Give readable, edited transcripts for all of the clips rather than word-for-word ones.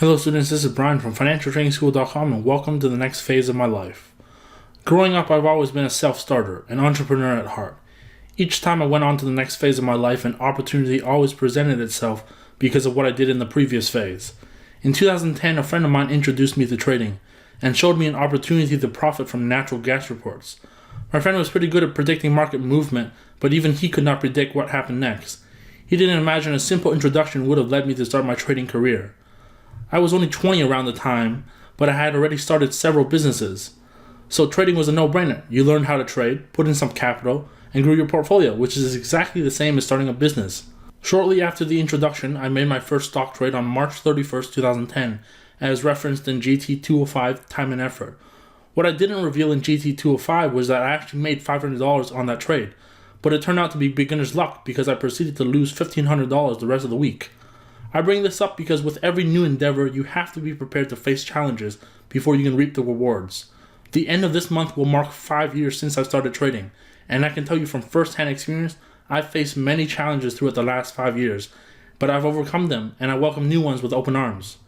Hello students, this is Brian from FinancialTrainingSchool.com and welcome to the next phase of my life. Growing up, I've always been a self-starter, an entrepreneur at heart. Each time I went on to the next phase of my life, an opportunity always presented itself because of what I did in the previous phase. In 2010, a friend of mine introduced me to trading and showed me an opportunity to profit from natural gas reports. My friend was pretty good at predicting market movement, but even he could not predict what happened next. He didn't imagine a simple introduction would have led me to start my trading career. I was only 20 around the time, but I had already started several businesses. So trading was a no-brainer. You learned how to trade, put in some capital, and grew your portfolio, which is exactly the same as starting a business. Shortly after the introduction, I made my first stock trade on March 31st, 2010, as referenced in GT205 Time and Effort. What I didn't reveal in GT205 was that I actually made $500 on that trade, but it turned out to be beginner's luck because I proceeded to lose $1,500 the rest of the week. I bring this up because with every new endeavor, you have to be prepared to face challenges before you can reap the rewards. The end of this month will mark 5 years since I started trading, and I can tell you from first-hand experience, I've faced many challenges throughout the last 5 years, but I've overcome them, and I welcome new ones with open arms.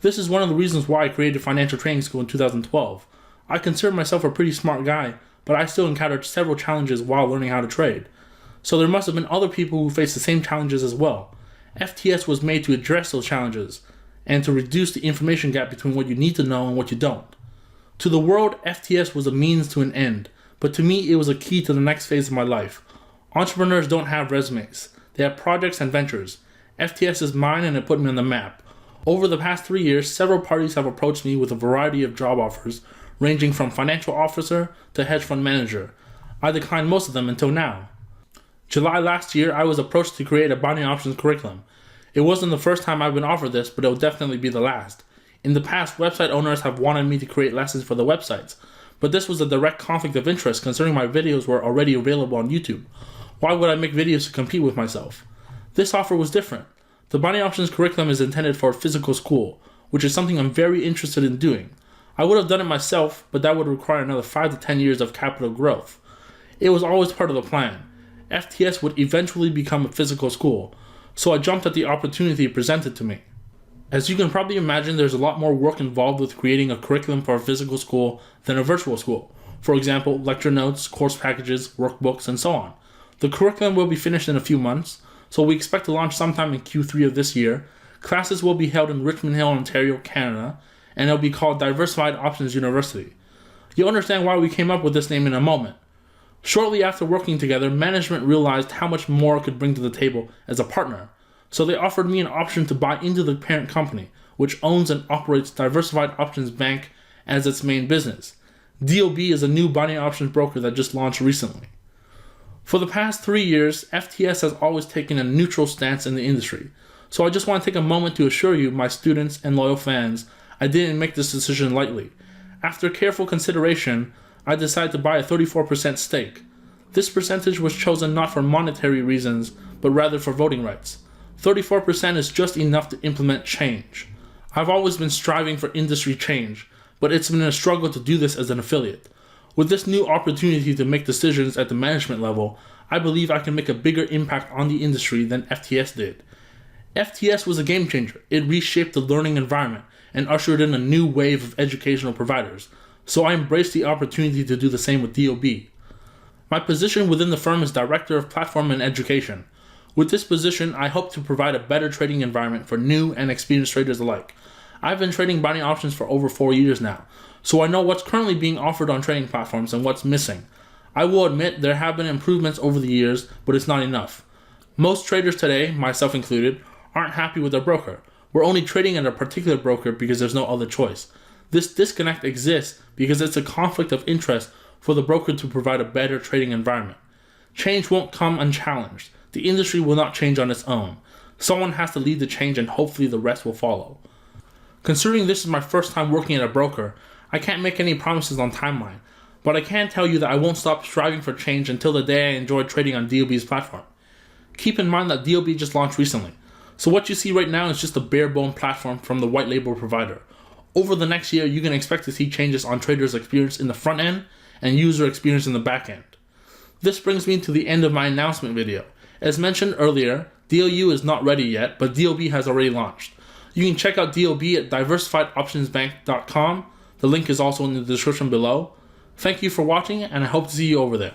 This is one of the reasons why I created Financial Training School in 2012. I consider myself a pretty smart guy, but I still encountered several challenges while learning how to trade. So there must have been other people who faced the same challenges as well. FTS was made to address those challenges and to reduce the information gap between what you need to know and what you don't. To the world, FTS was a means to an end, but to me it was a key to the next phase of my life. Entrepreneurs don't have resumes. They have projects and ventures. FTS is mine and it put me on the map. Over the past 3 years, several parties have approached me with a variety of job offers, ranging from financial officer to hedge fund manager. I declined most of them until now. July last year, I was approached to create a binding options curriculum. It wasn't the first time I've been offered this, but it will definitely be the last. In the past, website owners have wanted me to create lessons for the websites, but this was a direct conflict of interest considering my videos were already available on YouTube. Why would I make videos to compete with myself? This offer was different. The binding options curriculum is intended for a physical school, which is something I'm very interested in doing. I would have done it myself, but that would require another 5 to 10 years of capital growth. It was always part of the plan. FTS would eventually become a physical school, so I jumped at the opportunity presented to me. As you can probably imagine, there's a lot more work involved with creating a curriculum for a physical school than a virtual school. For example, lecture notes, course packages, workbooks, and so on. The curriculum will be finished in a few months, so we expect to launch sometime in Q3 of this year. Classes will be held in Richmond Hill, Ontario, Canada, and it'll be called Diversified Options University. You'll understand why we came up with this name in a moment. Shortly after working together, management realized how much more I could bring to the table as a partner, so they offered me an option to buy into the parent company, which owns and operates Diversified Options Bank as its main business. DOB is a new binding options broker that just launched recently. For the past 3 years, FTS has always taken a neutral stance in the industry, so I just want to take a moment to assure you, my students and loyal fans, I didn't make this decision lightly. After careful consideration, I decided to buy a 34% stake. This percentage was chosen not for monetary reasons, but rather for voting rights. 34% is just enough to implement change. I've always been striving for industry change, but it's been a struggle to do this as an affiliate. With this new opportunity to make decisions at the management level, I believe I can make a bigger impact on the industry than FTS did. FTS was a game changer. It reshaped the learning environment and ushered in a new wave of educational providers. So I embraced the opportunity to do the same with DOB. My position within the firm is Director of Platform and Education. With this position, I hope to provide a better trading environment for new and experienced traders alike. I've been trading binding options for over 4 years now, so I know what's currently being offered on trading platforms and what's missing. I will admit there have been improvements over the years, but it's not enough. Most traders today, myself included, aren't happy with their broker. We're only trading at a particular broker because there's no other choice. This disconnect exists because it's a conflict of interest for the broker to provide a better trading environment. Change won't come unchallenged. The industry will not change on its own. Someone has to lead the change and hopefully the rest will follow. Considering this is my first time working at a broker, I can't make any promises on timeline, but I can tell you that I won't stop striving for change until the day I enjoy trading on DOB's platform. Keep in mind that DOB just launched recently, so what you see right now is just a bare-bone platform from the white label provider. Over the next year, you can expect to see changes on traders' experience in the front end and user experience in the back end. This brings me to the end of my announcement video. As mentioned earlier, DOU is not ready yet, but DOB has already launched. You can check out DOB at diversifiedoptionsbank.com. The link is also in the description below. Thank you for watching, and I hope to see you over there.